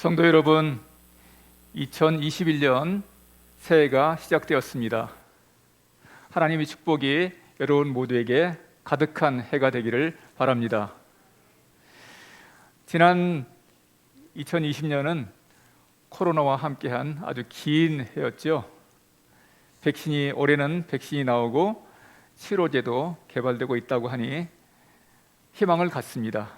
성도 여러분, 2021년 새해가 시작되었습니다. 하나님의 축복이 여러분 모두에게 가득한 해가 되기를 바랍니다. 지난 2020년은 코로나와 함께한 아주 긴 해였죠. 올해는 백신이 나오고 치료제도 개발되고 있다고 하니 희망을 갖습니다.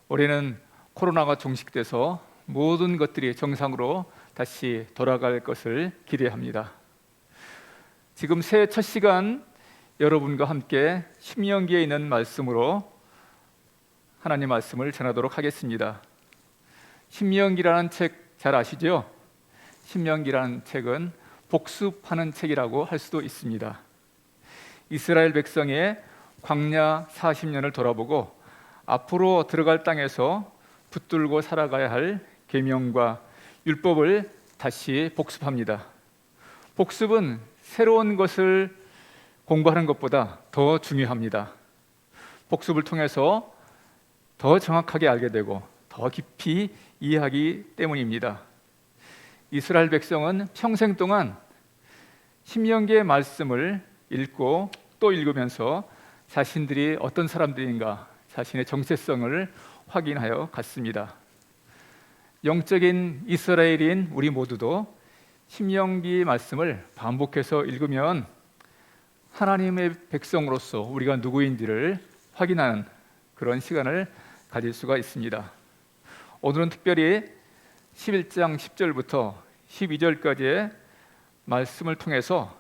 올해는 코로나가 종식돼서 모든 것들이 정상으로 다시 돌아갈 것을 기대합니다. 지금 새해 첫 시간 여러분과 함께 신명기에 있는 말씀으로 하나님 말씀을 전하도록 하겠습니다. 신명기라는 책 잘 아시죠? 신명기라는 책은 복습하는 책이라고 할 수도 있습니다. 이스라엘 백성의 광야 40년을 돌아보고 앞으로 들어갈 땅에서 붙들고 살아가야 할 계명과 율법을 다시 복습합니다. 복습은 새로운 것을 공부하는 것보다 더 중요합니다. 복습을 통해서 더 정확하게 알게 되고 더 깊이 이해하기 때문입니다. 이스라엘 백성은 평생 동안 신명기의 말씀을 읽고 또 읽으면서 자신들이 어떤 사람들인가 자신의 정체성을 확인하여 갔습니다. 영적인 이스라엘인 우리 모두도 신명기 말씀을 반복해서 읽으면 하나님의 백성으로서 우리가 누구인지를 확인하는 그런 시간을 가질 수가 있습니다. 오늘은 특별히 11장 10절부터 12절까지의 말씀을 통해서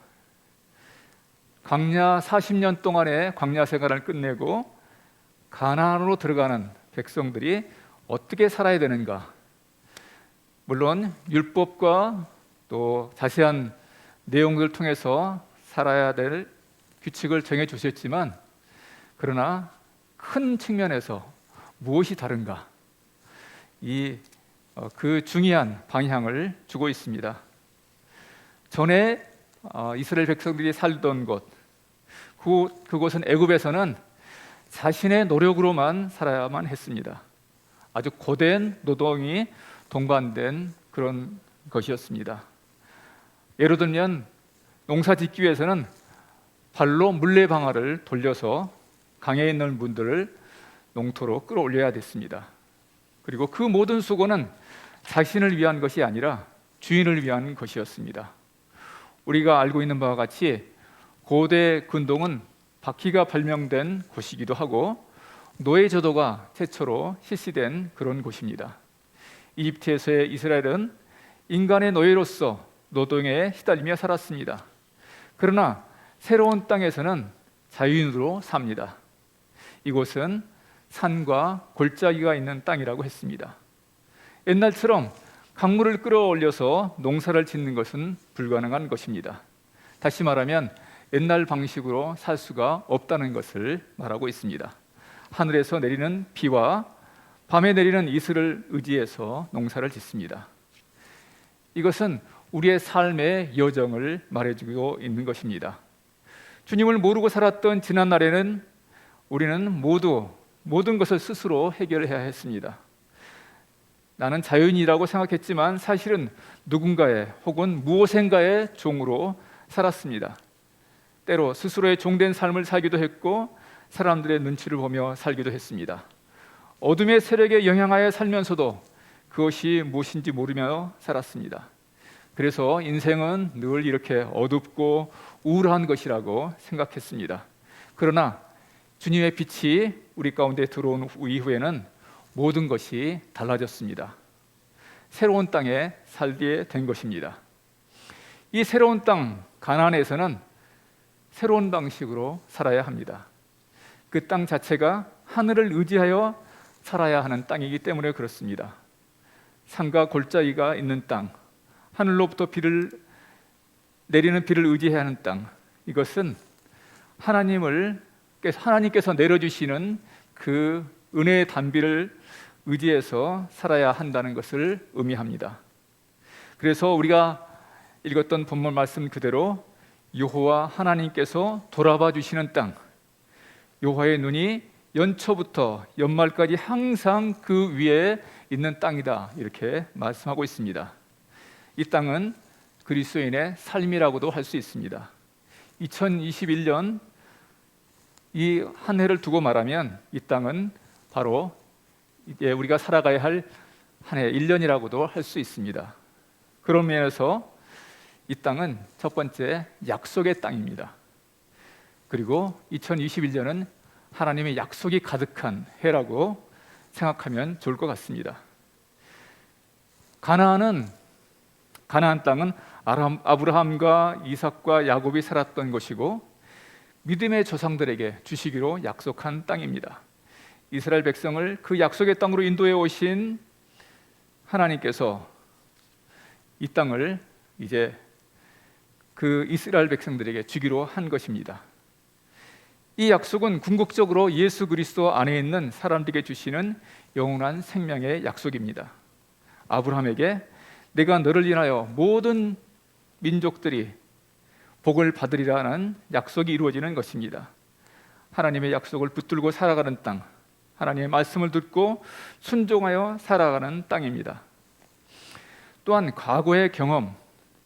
광야 40년 동안의 광야 생활을 끝내고 가나안으로 들어가는 백성들이 어떻게 살아야 되는가, 물론 율법과 또 자세한 내용들을 통해서 살아야 될 규칙을 정해 주셨지만 그러나 큰 측면에서 무엇이 다른가, 그 중요한 방향을 주고 있습니다. 전에 이스라엘 백성들이 살던 곳, 그곳은 애굽에서는 자신의 노력으로만 살아야만 했습니다. 아주 고된 노동이 동반된 그런 것이었습니다. 예를 들면 농사 짓기 위해서는 발로 물레방아를 돌려서 강에 있는 분들을 농토로 끌어올려야 됐습니다. 그리고 그 모든 수고는 자신을 위한 것이 아니라 주인을 위한 것이었습니다. 우리가 알고 있는 바와 같이 고대 근동은 바퀴가 발명된 곳이기도 하고 노예제도가 최초로 실시된 그런 곳입니다. 이집트에서의 이스라엘은 인간의 노예로서 노동에 시달리며 살았습니다. 그러나 새로운 땅에서는 자유인으로 삽니다. 이곳은 산과 골짜기가 있는 땅이라고 했습니다. 옛날처럼 강물을 끌어올려서 농사를 짓는 것은 불가능한 것입니다. 다시 말하면 옛날 방식으로 살 수가 없다는 것을 말하고 있습니다. 하늘에서 내리는 비와 밤에 내리는 이슬을 의지해서 농사를 짓습니다. 이것은 우리의 삶의 여정을 말해주고 있는 것입니다. 주님을 모르고 살았던 지난 날에는 우리는 모두 모든 것을 스스로 해결해야 했습니다. 나는 자유인이라고 생각했지만 사실은 누군가의 혹은 무엇인가의 종으로 살았습니다. 때로 스스로의 종된 삶을 살기도 했고 사람들의 눈치를 보며 살기도 했습니다. 어둠의 세력에 영향하여 살면서도 그것이 무엇인지 모르며 살았습니다. 그래서 인생은 늘 이렇게 어둡고 우울한 것이라고 생각했습니다. 그러나 주님의 빛이 우리 가운데 들어온 이후에는 모든 것이 달라졌습니다. 새로운 땅에 살게 된 것입니다. 이 새로운 땅 가나안에서는 새로운 방식으로 살아야 합니다. 그 땅 자체가 하늘을 의지하여 살아야 하는 땅이기 때문에 그렇습니다. 산과 골짜기가 있는 땅, 하늘로부터 내리는 비를 의지해야 하는 땅, 이것은 하나님께서 내려주시는 그 은혜의 단비를 의지해서 살아야 한다는 것을 의미합니다. 그래서 우리가 읽었던 본문 말씀 그대로 여호와 하나님께서 돌아봐 주시는 땅, 여호와의 눈이 연초부터 연말까지 항상 그 위에 있는 땅이다 이렇게 말씀하고 있습니다. 이 땅은 그리스도인의 삶이라고도 할 수 있습니다. 2021년 이 한 해를 두고 말하면 이 땅은 바로 이제 우리가 살아가야 할 한 해 1년이라고도 할 수 있습니다. 그런 면에서 이 땅은 첫 번째 약속의 땅입니다. 그리고 2021년은 하나님의 약속이 가득한 해라고 생각하면 좋을 것 같습니다. 가나안 땅은 아브라함과 이삭과 야곱이 살았던 것이고 믿음의 조상들에게 주시기로 약속한 땅입니다. 이스라엘 백성을 그 약속의 땅으로 인도해 오신 하나님께서 이 땅을 이제 그 이스라엘 백성들에게 주기로 한 것입니다. 이 약속은 궁극적으로 예수 그리스도 안에 있는 사람들에게 주시는 영원한 생명의 약속입니다. 아브라함에게 내가 너를 인하여 모든 민족들이 복을 받으리라는 약속이 이루어지는 것입니다. 하나님의 약속을 붙들고 살아가는 땅, 하나님의 말씀을 듣고 순종하여 살아가는 땅입니다. 또한 과거의 경험,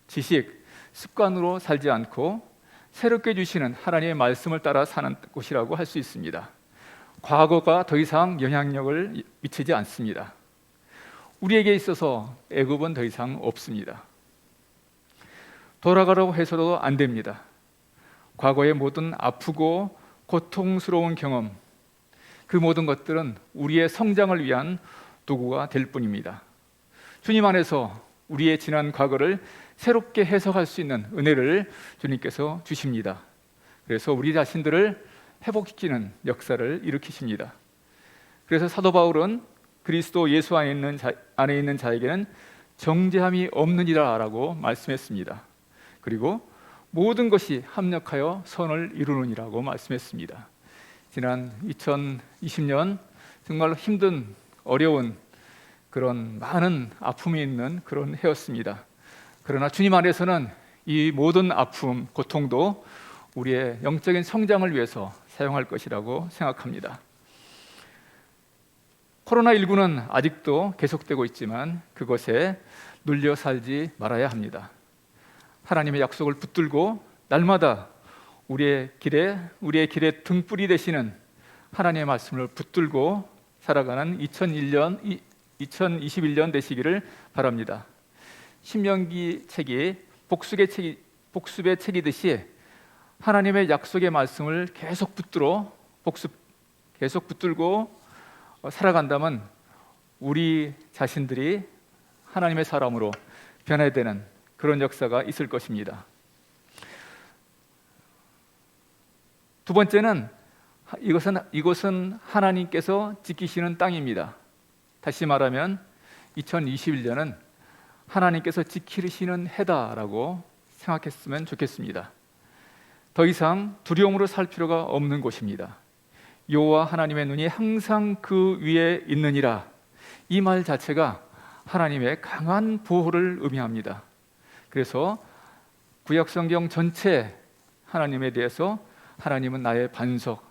지식, 습관으로 살지 않고 새롭게 주시는 하나님의 말씀을 따라 사는 곳이라고 할 수 있습니다. 과거가 더 이상 영향력을 미치지 않습니다. 우리에게 있어서 애굽은 더 이상 없습니다. 돌아가라고 해서도 안 됩니다. 과거의 모든 아프고 고통스러운 경험, 그 모든 것들은 우리의 성장을 위한 도구가 될 뿐입니다. 주님 안에서 우리의 지난 과거를 새롭게 해석할 수 있는 은혜를 주님께서 주십니다. 그래서 우리 자신들을 회복시키는 역사를 일으키십니다. 그래서 사도 바울은 그리스도 예수 안에 있는 자에게는 정죄함이 없느니라 라고 말씀했습니다. 그리고 모든 것이 합력하여 선을 이루느니라고 말씀했습니다. 지난 2020년 정말 힘든 어려운 그런 많은 아픔이 있는 그런 해였습니다. 그러나 주님 안에서는 이 모든 아픔, 고통도 우리의 영적인 성장을 위해서 사용할 것이라고 생각합니다. 코로나19는 아직도 계속되고 있지만 그것에 눌려 살지 말아야 합니다. 하나님의 약속을 붙들고 날마다 우리의 길에 등불이 되시는 하나님의 말씀을 붙들고 살아가는 2021년 되시기를 바랍니다. 신명기 책이 복습의 책이듯이 하나님의 약속의 말씀을 계속 붙들고 살아간다면 우리 자신들이 하나님의 사람으로 변해야 되는 그런 역사가 있을 것입니다. 두 번째는 이것은 하나님께서 지키시는 땅입니다. 다시 말하면 2021년은 하나님께서 지키시는 해다라고 생각했으면 좋겠습니다. 더 이상 두려움으로 살 필요가 없는 곳입니다. 여호와 하나님의 눈이 항상 그 위에 있느니라. 이 말 자체가 하나님의 강한 보호를 의미합니다. 그래서 구약 성경 전체 하나님에 대해서 하나님은 나의 반석,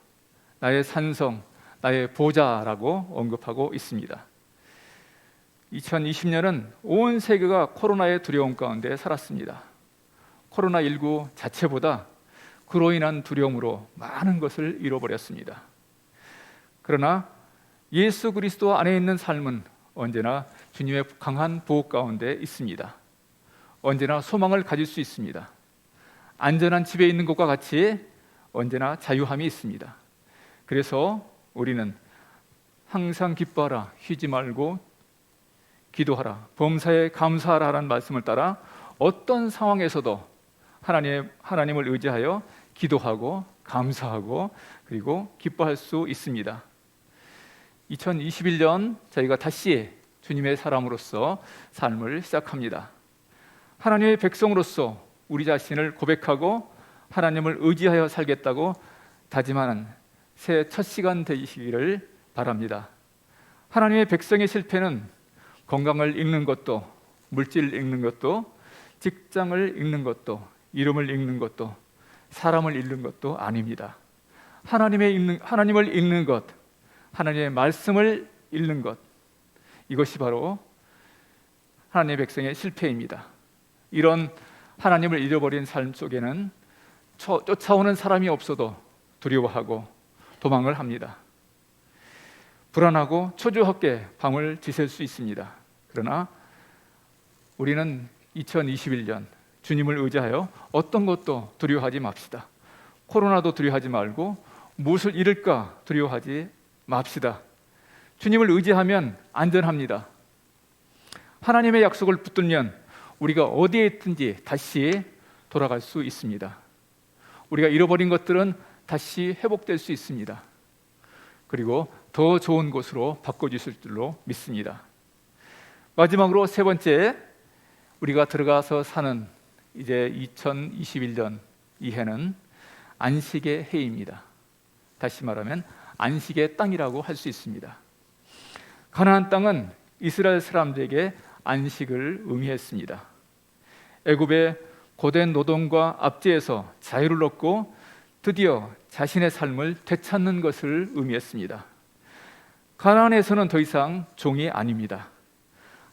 나의 산성, 나의 보좌라고 언급하고 있습니다. 2020년은 온 세계가 코로나의 두려움 가운데 살았습니다. 코로나19 자체보다 그로 인한 두려움으로 많은 것을 잃어버렸습니다. 그러나 예수 그리스도 안에 있는 삶은 언제나 주님의 강한 보호 가운데 있습니다. 언제나 소망을 가질 수 있습니다. 안전한 집에 있는 것과 같이 언제나 자유함이 있습니다. 그래서 우리는 항상 기뻐하라, 쉬지 말고 기도하라, 범사에 감사하라라는 말씀을 따라 어떤 상황에서도 하나님을 의지하여 기도하고 감사하고 그리고 기뻐할 수 있습니다. 2021년 저희가 다시 주님의 사람으로서 삶을 시작합니다. 하나님의 백성으로서 우리 자신을 고백하고 하나님을 의지하여 살겠다고 다짐하는 새해 첫 시간 되시기를 바랍니다. 하나님의 백성의 실패는 건강을 잃는 것도, 물질을 잃는 것도, 직장을 잃는 것도, 이름을 잃는 것도, 사람을 잃는 것도 아닙니다. 하나님을 잃는 것, 하나님의 말씀을 잃는 것, 이것이 바로 하나님의 백성의 실패입니다. 이런 하나님을 잃어버린 삶 속에는 쫓아오는 사람이 없어도 두려워하고 도망을 합니다. 불안하고 초조하게 밤을 지샐 수 있습니다. 그러나 우리는 2021년 주님을 의지하여 어떤 것도 두려워하지 맙시다. 코로나도 두려워하지 말고 무엇을 잃을까 두려워하지 맙시다. 주님을 의지하면 안전합니다. 하나님의 약속을 붙들면 우리가 어디에 있든지 다시 돌아갈 수 있습니다. 우리가 잃어버린 것들은 다시 회복될 수 있습니다. 그리고 더 좋은 곳으로 바꿔주실 줄로 믿습니다. 마지막으로 세 번째, 우리가 들어가서 사는 이제 2021년 이 해는 안식의 해입니다. 다시 말하면 안식의 땅이라고 할 수 있습니다. 가나안 땅은 이스라엘 사람들에게 안식을 의미했습니다. 애굽의 고된 노동과 압제에서 자유를 얻고 드디어 자신의 삶을 되찾는 것을 의미했습니다. 가나안에서는 더 이상 종이 아닙니다.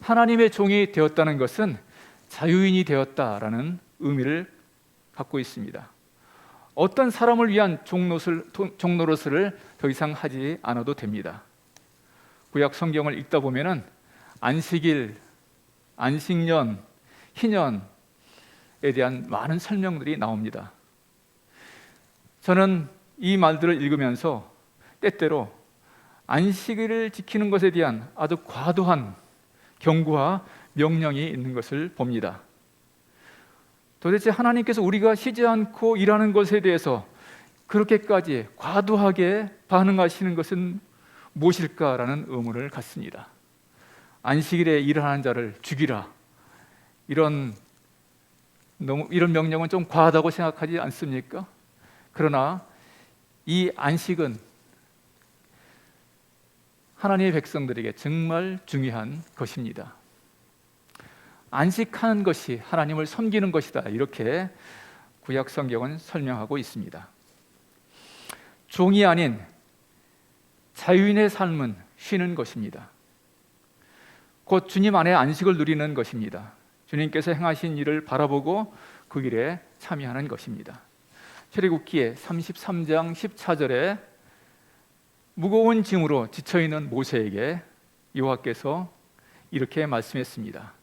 하나님의 종이 되었다는 것은 자유인이 되었다라는 의미를 갖고 있습니다. 어떤 사람을 위한 종노릇을 더 이상 하지 않아도 됩니다. 구약 성경을 읽다 보면은 안식일, 안식년, 희년에 대한 많은 설명들이 나옵니다. 저는 이 말들을 읽으면서 때때로 안식일을 지키는 것에 대한 아주 과도한 경고와 명령이 있는 것을 봅니다. 도대체 하나님께서 우리가 쉬지 않고 일하는 것에 대해서 그렇게까지 과도하게 반응하시는 것은 무엇일까라는 의문을 갖습니다. 안식일에 일하는 자를 죽이라, 이런 명령은 좀 과하다고 생각하지 않습니까? 그러나 이 안식은 하나님의 백성들에게 정말 중요한 것입니다. 안식하는 것이 하나님을 섬기는 것이다, 이렇게 구약 성경은 설명하고 있습니다. 종이 아닌 자유인의 삶은 쉬는 것입니다. 곧 주님 안에 안식을 누리는 것입니다. 주님께서 행하신 일을 바라보고 그 일에 참여하는 것입니다. 출애굽기의 33장 14절에 무거운 짐으로 지쳐있는 모세에게 여호와께서 이렇게 말씀했습니다.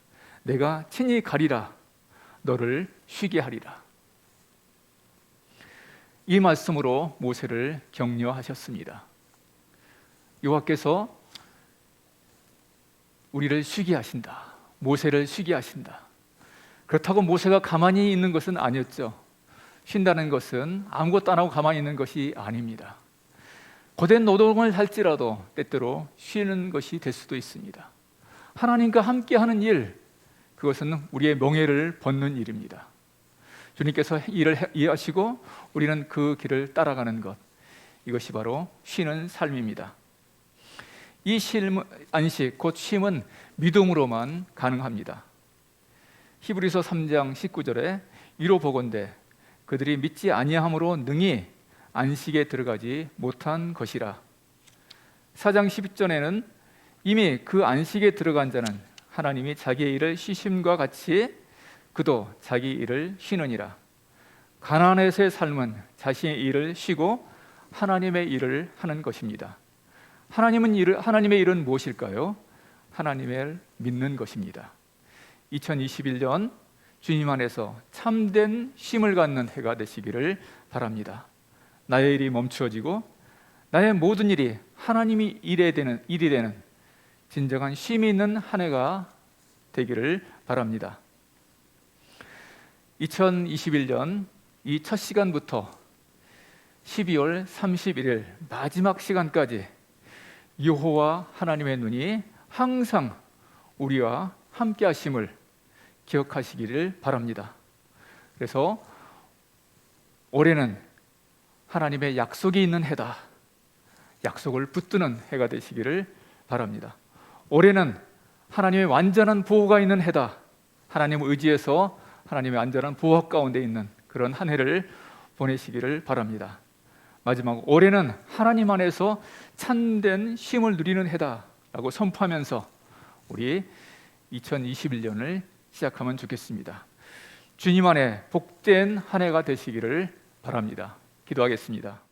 내가 친히 가리라, 너를 쉬게 하리라. 이 말씀으로 모세를 격려하셨습니다. 여호와께서 우리를 쉬게 하신다, 모세를 쉬게 하신다. 그렇다고 모세가 가만히 있는 것은 아니었죠. 쉰다는 것은 아무것도 안 하고 가만히 있는 것이 아닙니다. 고된 노동을 할지라도 때때로 쉬는 것이 될 수도 있습니다. 하나님과 함께하는 일, 그것은 우리의 명예를 벗는 일입니다. 주님께서 일을 이해하시고 우리는 그 길을 따라가는 것, 이것이 바로 쉬는 삶입니다. 이 안식, 곧 쉼은 믿음으로만 가능합니다. 히브리서 3장 19절에 이로 보건대 그들이 믿지 아니함으로 능히 안식에 들어가지 못한 것이라. 4장 12절에는 이미 그 안식에 들어간 자는 하나님이 자기의 일을 쉬심과 같이 그도 자기 일을 쉬느니라. 가나안에서의 삶은 자신의 일을 쉬고 하나님의 일을 하는 것입니다. 하나님의 일은 무엇일까요? 하나님을 믿는 것입니다. 2021년 주님 안에서 참된 쉼을 갖는 해가 되시기를 바랍니다. 나의 일이 멈추어지고 나의 모든 일이 하나님이 일이 되는 진정한 쉼이 있는 한 해가 되기를 바랍니다. 2021년 이 첫 시간부터 12월 31일 마지막 시간까지 여호와 하나님의 눈이 항상 우리와 함께 하심을 기억하시기를 바랍니다. 그래서 올해는 하나님의 약속이 있는 해다, 약속을 붙드는 해가 되시기를 바랍니다. 올해는 하나님의 완전한 보호가 있는 해다, 하나님을 의지해서 하나님의 완전한 보호 가운데 있는 그런 한 해를 보내시기를 바랍니다. 마지막, 올해는 하나님 안에서 참된 쉼을 누리는 해다라고 선포하면서 우리 2021년을 시작하면 좋겠습니다. 주님 안에 복된 한 해가 되시기를 바랍니다. 기도하겠습니다.